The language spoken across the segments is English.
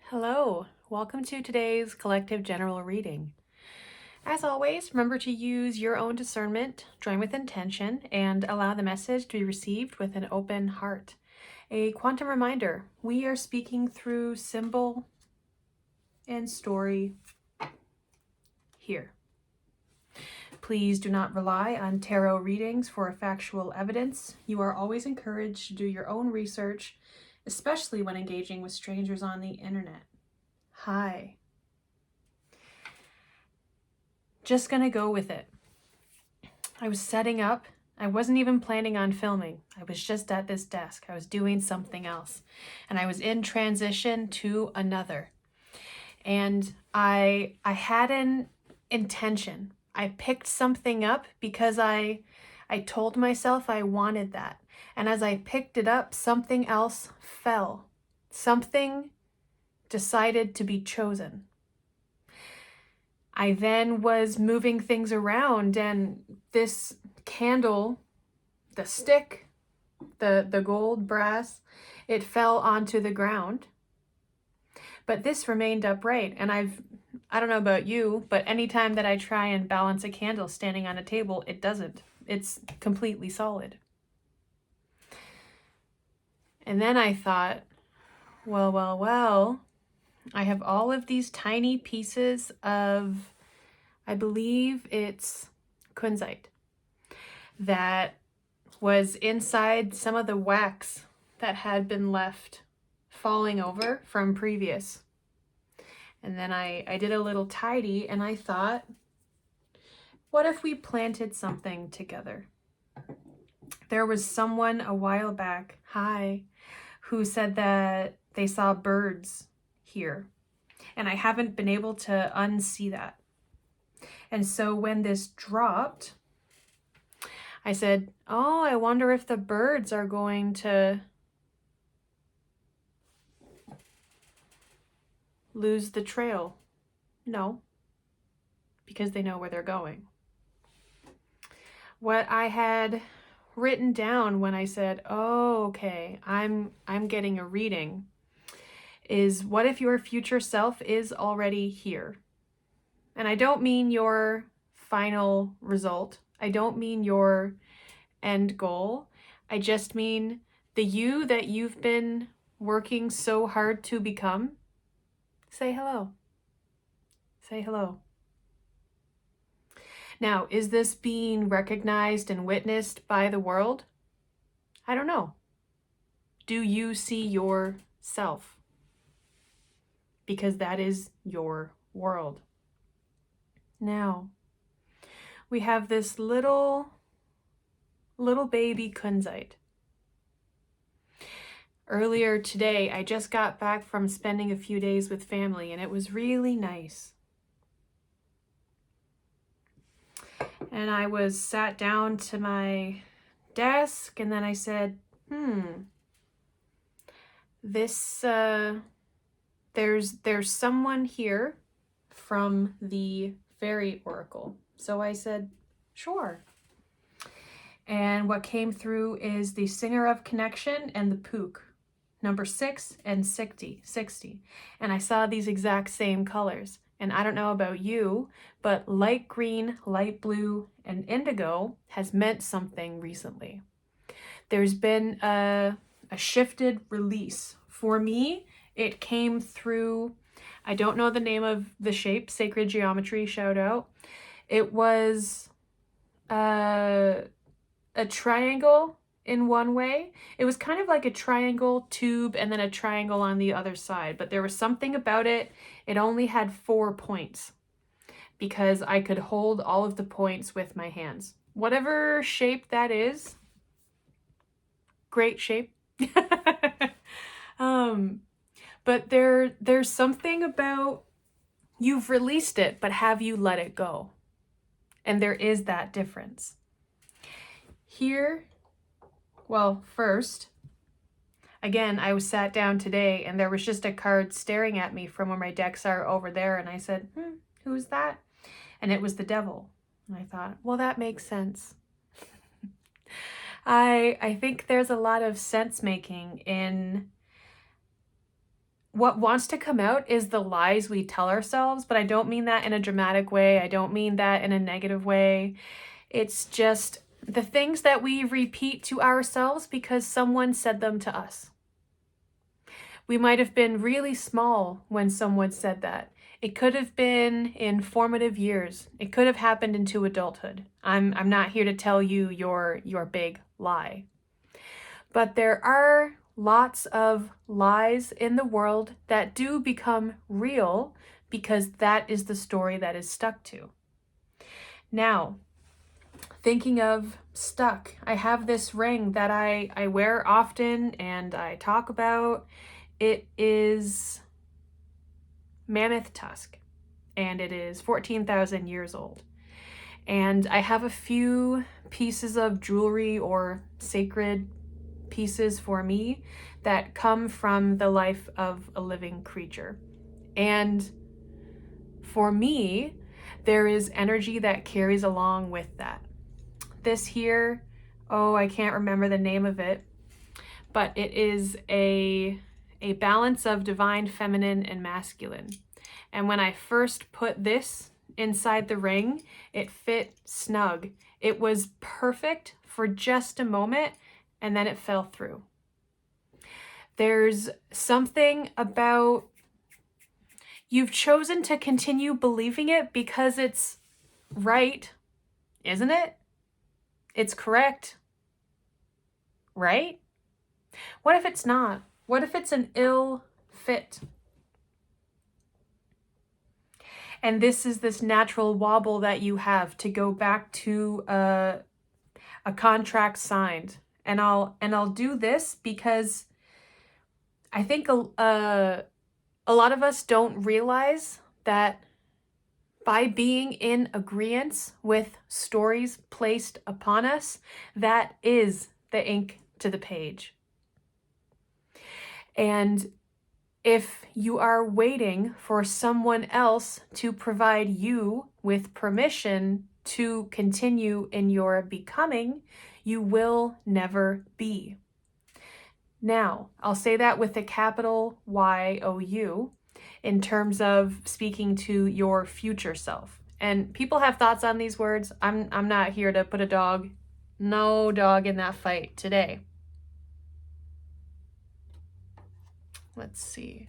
Hello, welcome to today's collective general reading. As always, remember to use your own discernment, join with intention, and allow the message to be received with an open heart. A quantum reminder, we are speaking through symbol and story here. Please do not rely on tarot readings for factual evidence. You are always encouraged to do your own research, especially when engaging with strangers on the internet. Hi. Just gonna go with it. I was setting up. I wasn't even planning on filming. I was just at this desk. I was doing something else. And I was in transition to another. And I had an intention. I picked something up because I told myself I wanted that. And as I picked it up, something else fell. Something decided to be chosen. I then was moving things around, and this candle, the stick, the gold brass, it fell onto the ground. But this remained upright, and I don't know about you, but anytime that I try and balance a candle standing on a table, it doesn't. It's completely solid. And then I thought, well, I have all of these tiny pieces of, I believe it's kunzite, that was inside some of the wax that had been left falling over from previous. And then I did a little tidy, and I thought, what if we planted something together? There was someone a while back, who said that they saw birds here. And I haven't been able to unsee that. And so when this dropped, I said, oh, I wonder if the birds are going to lose the trail. No, because they know where they're going. What I had written down when I said, oh, okay, I'm getting a reading, is what if your future self is already here? And I don't mean your final result. I don't mean your end goal. I just mean the you that you've been working so hard to become. Say hello. Say hello. Now, is this being recognized and witnessed by the world? I don't know. Do you see yourself? Because that is your world. Now, we have this little baby kunzite. Earlier today, I just got back from spending a few days with family, and it was really nice. And I was sat down to my desk, and then I said, this, there's someone here from the fairy oracle. So I said, sure. And what came through is the Singer of Connection and the Pook, number 6 and 60. And I saw these exact same colors. And I don't know about you, but light green, light blue, and indigo has meant something recently. There's been a shifted release. For me, it came through, I don't know the name of the shape, sacred geometry, shout out. It was a triangle in one way. It was kind of like a triangle tube and then a triangle on the other side, but there was something about it. It only had 4 points because I could hold all of the points with my hands. Whatever shape that is, great shape. But there's something about, you've released it, but have you let it go? And there is that difference. Here, well, first, again, I was sat down today and there was just a card staring at me from where my decks are over there. And I said, who's that? And it was the devil. And I thought, well, that makes sense. I think there's a lot of sense making in what wants to come out is the lies we tell ourselves, but I don't mean that in a dramatic way. I don't mean that in a negative way. It's just the things that we repeat to ourselves because someone said them to us. We might have been really small when someone said that. It could have been in formative years. It could have happened into adulthood. I'm not here to tell you your big lie. But there are lots of lies in the world that do become real because that is the story that is stuck to. Now, thinking of stuck, I have this ring that I wear often and I talk about. It is mammoth tusk, and it is 14,000 years old. And I have a few pieces of jewelry or sacred pieces for me that come from the life of a living creature. And for me, there is energy that carries along with that. This here, oh, I can't remember the name of it, but it is a balance of divine feminine and masculine. And when I first put this inside the ring, it fit snug. It was perfect for just a moment, and then it fell through. There's something about you've chosen to continue believing it because it's right, isn't it? It's correct, right? What if it's not? What if it's an ill fit? And this is this natural wobble that you have to go back to a contract signed. And I'll do this because I think a lot of us don't realize that by being in agreement with stories placed upon us, that is the ink to the page. And if you are waiting for someone else to provide you with permission to continue in your becoming, you will never be. Now, I'll say that with a capital Y-O-U in terms of speaking to your future self. And people have thoughts on these words. I'm not here to put no dog in that fight today. Let's see.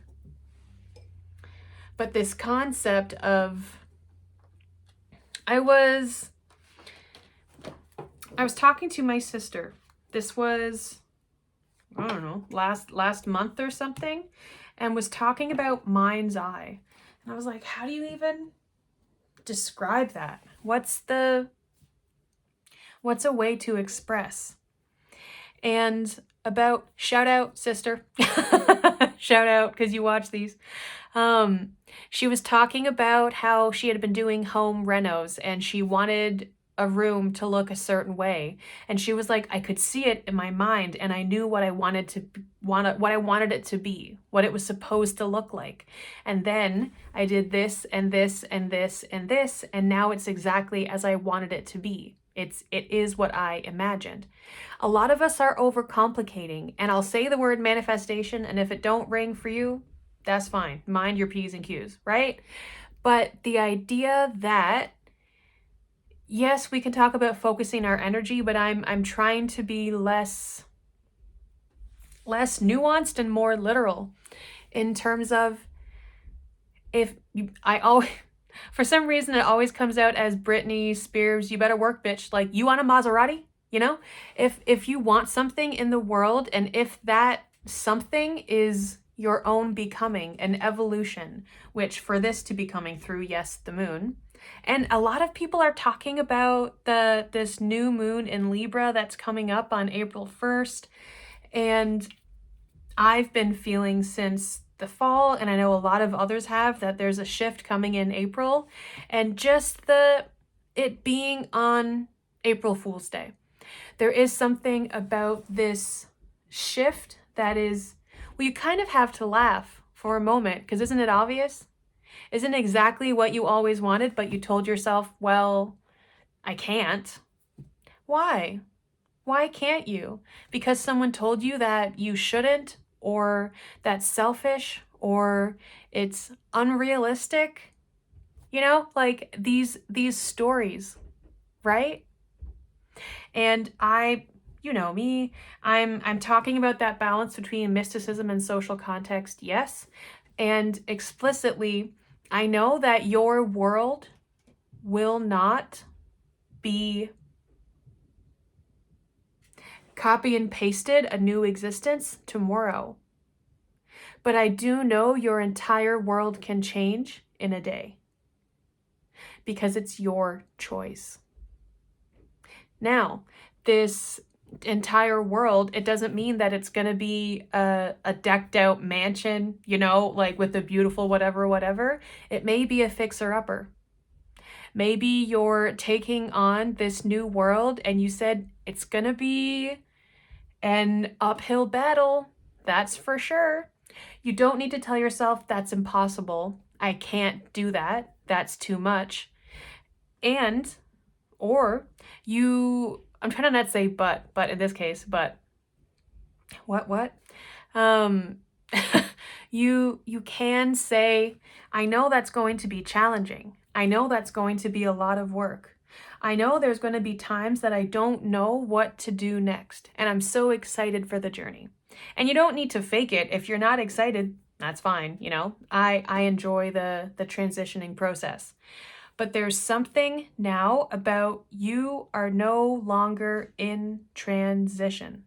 But this concept of, I was talking to my sister. This was, I don't know, last month or something, and was talking about mind's eye. And I was like, how do you even describe that? What's a way to express? And about, shout out, sister. Shout out, because you watch these. She was talking about how she had been doing home renos and she wanted a room to look a certain way. And she was like, I could see it in my mind and I knew what I wanted it to be, what it was supposed to look like. And then I did this and this and this and this, and now it's exactly as I wanted it to be. It is what I imagined. A lot of us are overcomplicating, and I'll say the word manifestation, and if it don't ring for you, that's fine. Mind your P's and Q's, right? But the idea that, yes, we can talk about focusing our energy, but I'm trying to be less nuanced and more literal in terms of for some reason, it always comes out as Britney Spears, you better work, bitch. Like, you want a Maserati? You know? If you want something in the world, and if that something is your own becoming, an evolution, which for this to be coming through, yes, the moon. And a lot of people are talking about this new moon in Libra that's coming up on April 1st. And I've been feeling since the fall, and I know a lot of others have, that there's a shift coming in April, and just it being on April Fool's Day. There is something about this shift that is, well, you kind of have to laugh for a moment, because isn't it obvious? Isn't it exactly what you always wanted, but you told yourself, well, I can't. Why? Why can't you? Because someone told you that you shouldn't, or that's selfish, or it's unrealistic, you know, like these stories, right? And you know me, I'm talking about that balance between mysticism and social context, yes. And explicitly, I know that your world will not be copy and pasted a new existence tomorrow. But I do know your entire world can change in a day because it's your choice. Now, this entire world, it doesn't mean that it's going to be a decked out mansion, you know, like with a beautiful whatever. It may be a fixer-upper. Maybe you're taking on this new world and you said it's going to be an uphill battle. That's for sure. You don't need to tell yourself that's impossible. I can't do that. That's too much. And, or I'm trying to not say but in this case, but what? You can say, I know that's going to be challenging. I know that's going to be a lot of work. I know there's going to be times that I don't know what to do next, and I'm so excited for the journey. And you don't need to fake it. If you're not excited, that's fine, you know. I enjoy the transitioning process. But there's something now about you are no longer in transition.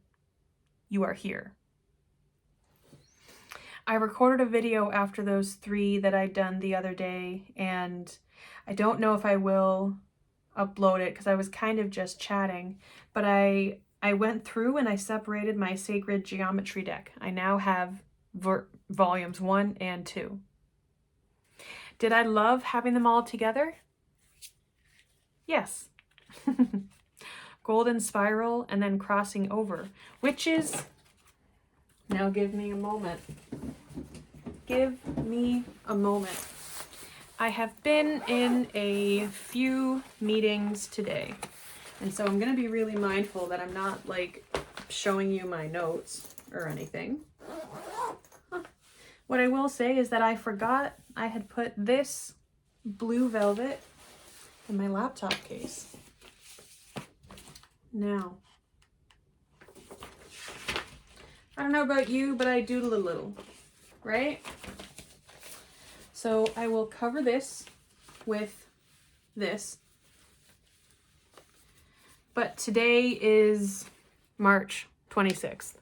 You are here. I recorded a video after those 3 that I'd done the other day, and I don't know if I will upload it because I was kind of just chatting, but I went through and I separated my sacred geometry deck. I now have volumes 1 and 2. Did I love having them all together? Yes. Golden spiral and then crossing over, which is, now give me a moment. Give me a moment. I have been in a few meetings today, and so I'm going to be really mindful that I'm not like showing you my notes or anything. What I will say is that I forgot I had put this blue velvet in my laptop case. Now, I don't know about you, but I doodle a little, right? So I will cover this with this. But today is March 26th.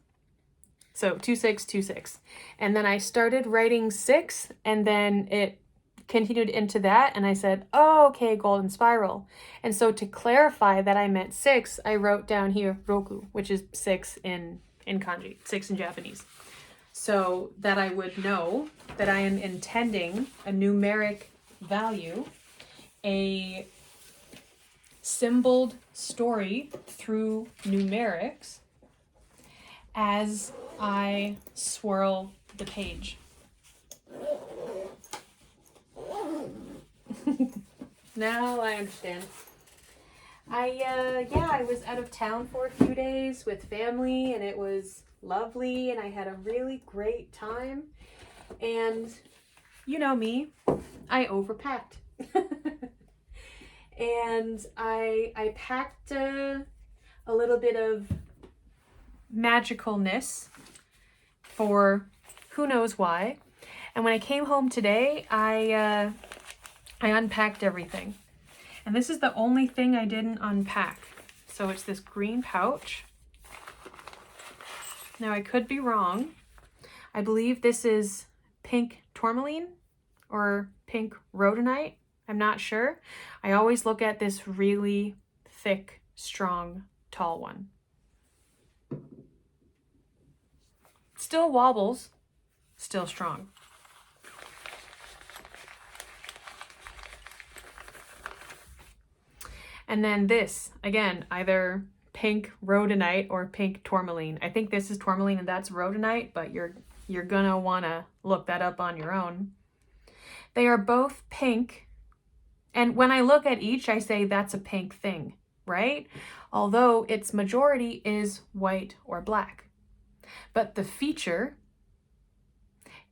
So 2626. And then I started writing 6, and then it continued into that, and I said, oh, okay, golden spiral. And so to clarify that I meant 6, I wrote down here roku, which is 6 in kanji, 6 in Japanese. So that I would know that I am intending a numeric value, a symboled story through numerics as I swirl the page. Now I understand. I was out of town for a few days with family, and it was lovely, and I had a really great time. And you know me, I overpacked. And I packed a little bit of magicalness for who knows why. And when I came home today, I unpacked everything. And this is the only thing I didn't unpack. So it's this green pouch. Now I could be wrong. I believe this is pink tourmaline or pink rhodonite. I'm not sure. I always look at this really thick, strong, tall one. Still wobbles, still strong. And then this, again, either pink rhodonite or pink tourmaline. I think this is tourmaline and that's rhodonite, but you're gonna wanna look that up on your own. They are both pink, and when I look at each, I say that's a pink thing, right? Although its majority is white or black. But the feature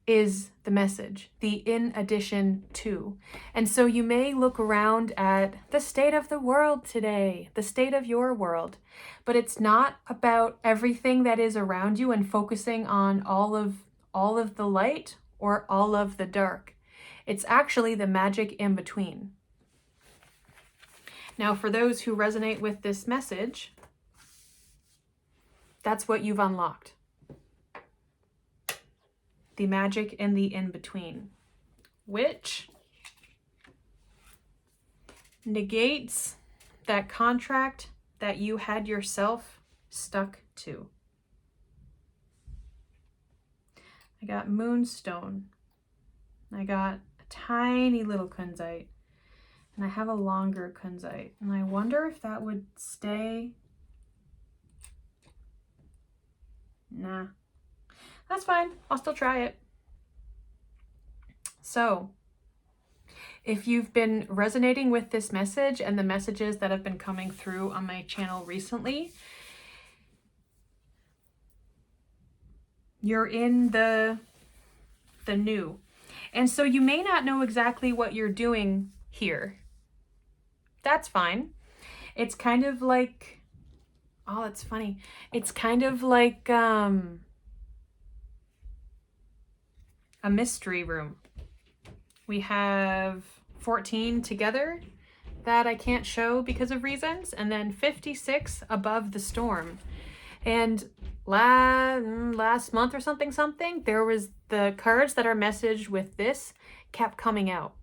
is the message, the in addition to. And so you may look around at the state of the world today, the state of your world, but it's not about everything that is around you and focusing on all of the light or all of the dark. It's actually the magic in between. Now, for those who resonate with this message, that's what you've unlocked. The magic in the in-between, which negates that contract that you had yourself stuck to. I got moonstone. I got a tiny little kunzite. And I have a longer kunzite. And I wonder if that would stay. Nah. That's fine. I'll still try it. So, if you've been resonating with this message and the messages that have been coming through on my channel recently, you're in the new. And so you may not know exactly what you're doing here. That's fine. It's kind of like, oh, it's funny. It's kind of like a mystery room. We have 14 together that I can't show because of reasons, and then 56 above the storm. And last month or something, there was the cards that are messaged with this kept coming out.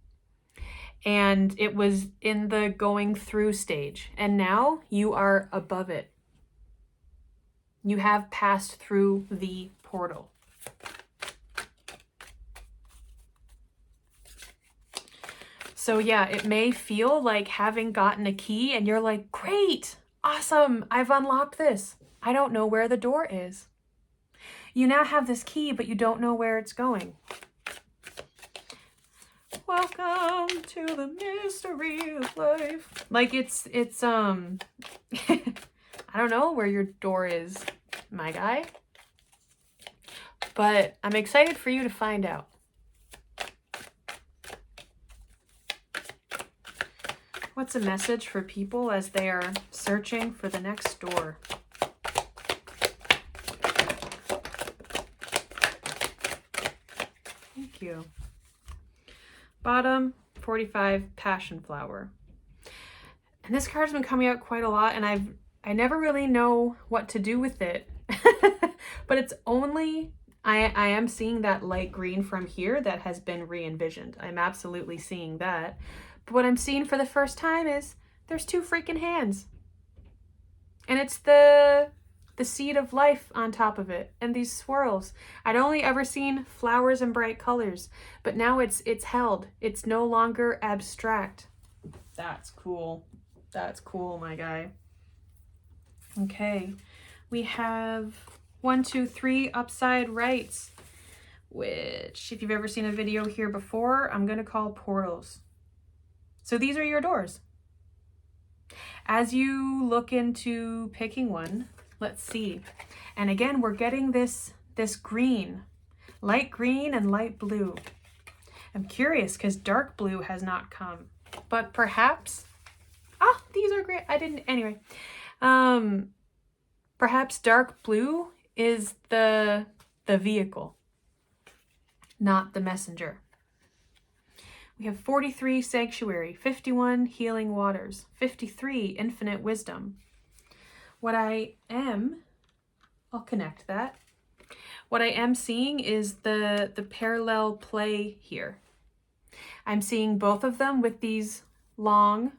And it was in the going through stage. And now you are above it. You have passed through the portal. So yeah, it may feel like having gotten a key and you're like, great, awesome, I've unlocked this. I don't know where the door is. You now have this key, but you don't know where it's going. Welcome to the mystery of life. Like it's I don't know where your door is, my guy. But I'm excited for you to find out. What's a message for people as they are searching for the next door? Thank you. Bottom, 45, passion flower. And this card's been coming out quite a lot, and I never really know what to do with it. But it's only, I am seeing that light green from here that has been re-envisioned. I'm absolutely seeing that. But what I'm seeing for the first time is there's two freaking hands. And it's the seed of life on top of it. And these swirls. I'd only ever seen flowers in bright colors. But now it's held. It's no longer abstract. That's cool. That's cool, my guy. Okay. We have 1, 2, 3 upside rights. Which, if you've ever seen a video here before, I'm going to call portals. So these are your doors. As you look into picking one, let's see. And again, we're getting this green, light green and light blue. I'm curious because dark blue has not come, but perhaps, these are great. Anyway. Perhaps dark blue is the vehicle, not the messenger. We have 43, sanctuary, 51, healing waters, 53, infinite wisdom. What I am, I'll connect that. What I am seeing is the parallel play here. I'm seeing both of them with these long,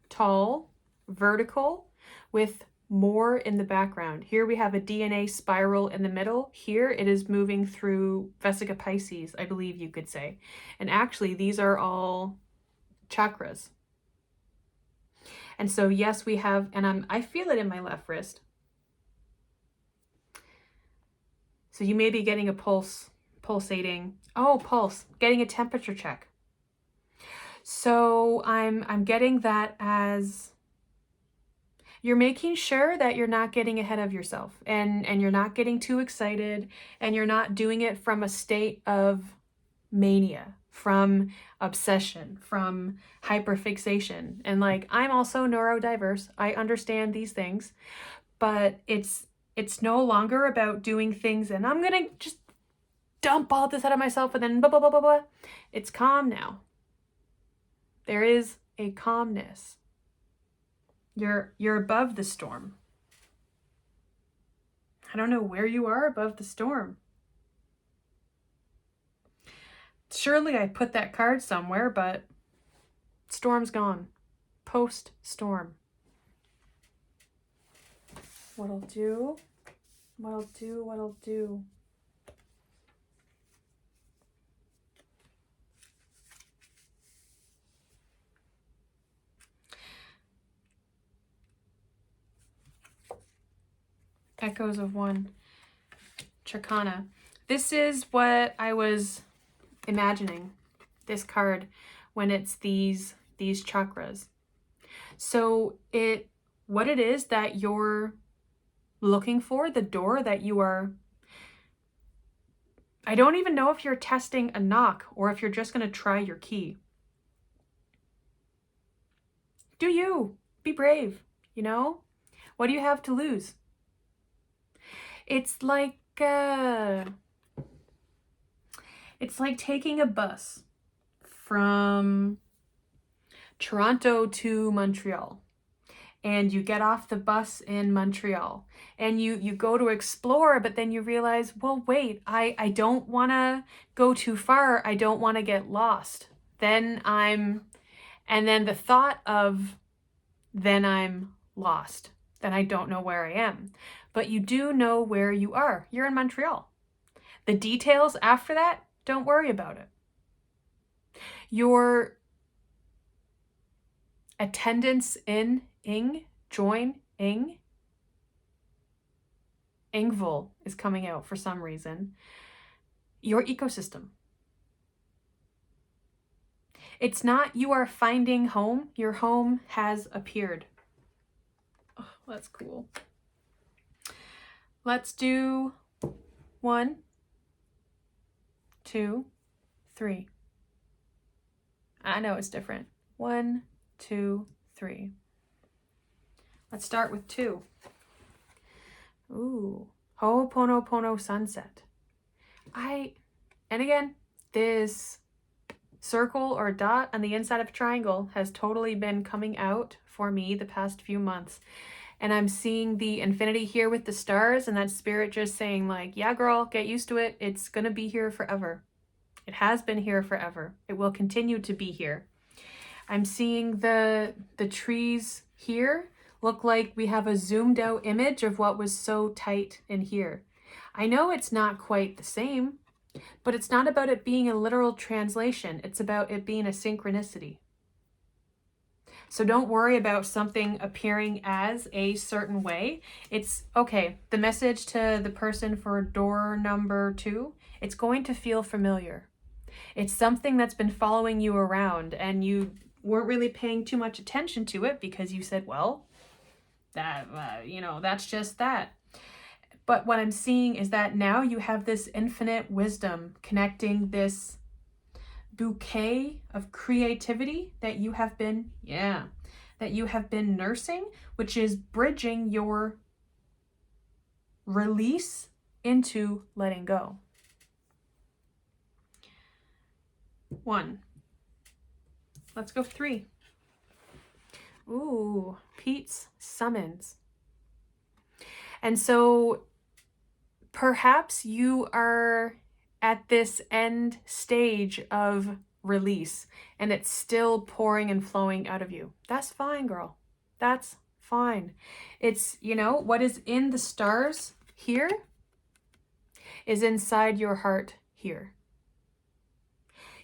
tall, vertical, with more in the background. Here we have a DNA spiral in the middle. Here it is moving through Vesica Pisces, I believe you could say. And actually these are all chakras. And so yes, we have, and I feel it in my left wrist. So you may be getting a pulsating, pulse, getting a temperature check. So I'm getting that as You're making sure that you're not getting ahead of yourself, and you're not getting too excited, and you're not doing it from a state of mania, from obsession, from hyperfixation. And like, I'm also neurodiverse. I understand these things, but it's no longer about doing things and I'm gonna just dump all this out of myself and then blah blah blah blah blah. It's calm now. There is a calmness. You're above the storm. I don't know where you are above the storm. Surely I put that card somewhere, but storm's gone. Post-storm. What'll do? What'll do? What'll do? Echoes of One. Chakana. This is what I was imagining, this card, when it's these chakras. So what it is that you're looking for, the door that you are, I don't even know if you're testing a knock or if you're just going to try your key. Do you? Be brave, you know? What do you have to lose? It's like taking a bus from Toronto to Montreal. And you get off the bus in Montreal and you go to explore, but then you realize, well, wait, I don't want to go too far. I don't want to get lost. And then the thought of, then I'm lost. Then I don't know where I am. But you do know where you are. You're in Montreal. The details after that, don't worry about it. Your attendance in join Ingvul is coming out for some reason. Your ecosystem. It's not you are finding home. Your home has appeared. Oh, that's cool. Let's do 1, 2, 3. I know it's different. 1, 2, 3. Let's start with 2. Ooh, Ho'oponopono sunset. And again, this circle or dot on the inside of a triangle has totally been coming out for me the past few months. And I'm seeing the infinity here with the stars and that spirit just saying like, yeah, girl, get used to it. It's going to be here forever. It has been here forever. It will continue to be here. I'm seeing the trees here look like we have a zoomed out image of what was so tight in here. I know it's not quite the same, but it's not about it being a literal translation. It's about it being a synchronicity. So don't worry about something appearing as a certain way. It's okay. The message to the person for door number 2, it's going to feel familiar. It's something that's been following you around and you weren't really paying too much attention to it because you said, well, that, that's just that. But what I'm seeing is that now you have this infinite wisdom connecting this bouquet of creativity that you have been, nursing, which is bridging your release into letting go. 1. Let's go 3. Ooh, Pete's summons. And so perhaps you are at this end stage of release and it's still pouring and flowing out of you. That's fine, girl. That's fine. It's, what is in the stars here is inside your heart here.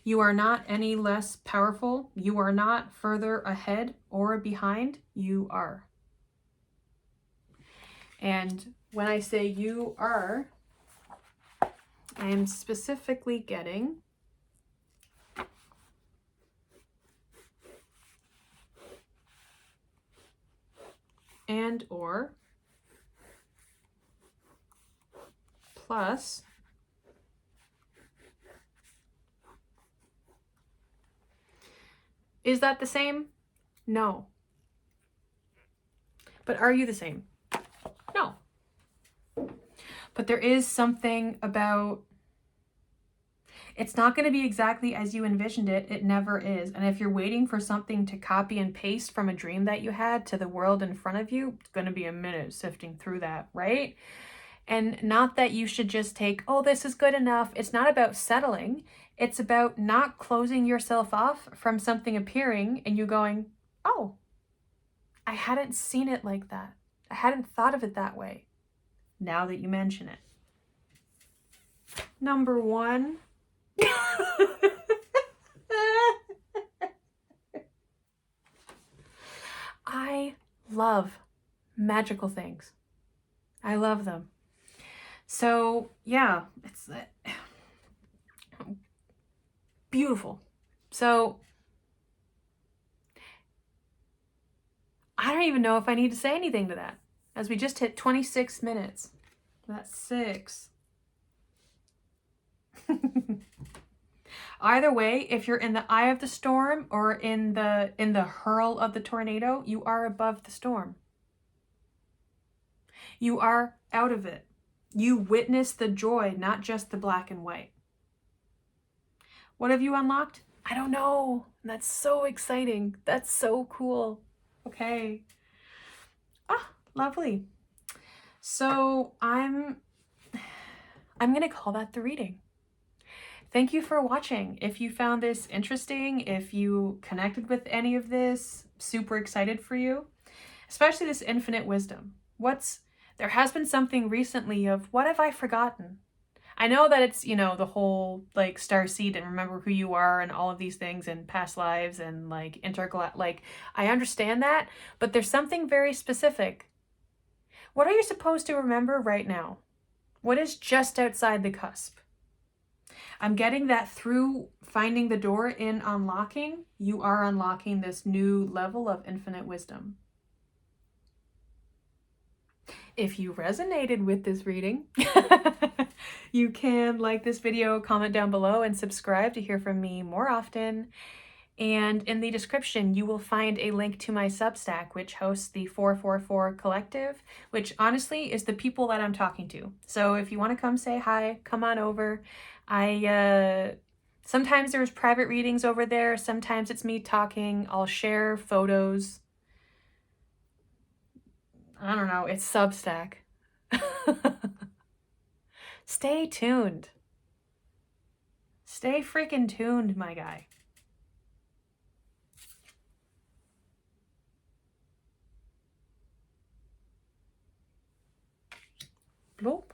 You are not any less powerful. You are not further ahead or behind. You are. And when I say you are, I am specifically getting and or plus is that the same? No. But are you the same? No. But there is something about, it's not going to be exactly as you envisioned it. It never is. And if you're waiting for something to copy and paste from a dream that you had to the world in front of you, it's going to be a minute sifting through that, right? And not that you should just take, oh, this is good enough. It's not about settling. It's about not closing yourself off from something appearing and you going, oh, I hadn't seen it like that. I hadn't thought of it that way. Now that you mention it. Number 1. I love magical things. I love them. So yeah, it's beautiful. So I don't even know if I need to say anything to that, as we just hit 26 minutes. That's 6. Either way, if you're in the eye of the storm or in the hurl of the tornado, you are above the storm. You are out of it. You witness the joy, not just the black and white. What have you unlocked? I don't know. That's so exciting. That's so cool. Okay. Ah, lovely. So I'm going to call that the reading. Thank you for watching. If you found this interesting, if you connected with any of this, super excited for you, especially this infinite wisdom. There has been something recently of, what have I forgotten? I know that it's, you know, the whole like starseed and remember who you are and all of these things and past lives and like I understand that, but there's something very specific. What are you supposed to remember right now? What is just outside the cusp? I'm getting that through finding the door in unlocking, you are unlocking this new level of infinite wisdom. If you resonated with this reading, you can like this video, comment down below, and subscribe to hear from me more often. And in the description, you will find a link to my Substack, which hosts the 444 Collective, which honestly is the people that I'm talking to. So if you want to come say hi, come on over. Sometimes there's private readings over there. Sometimes it's me talking. I'll share photos. I don't know. It's Substack. Stay tuned. Stay freaking tuned, my guy. Bloop.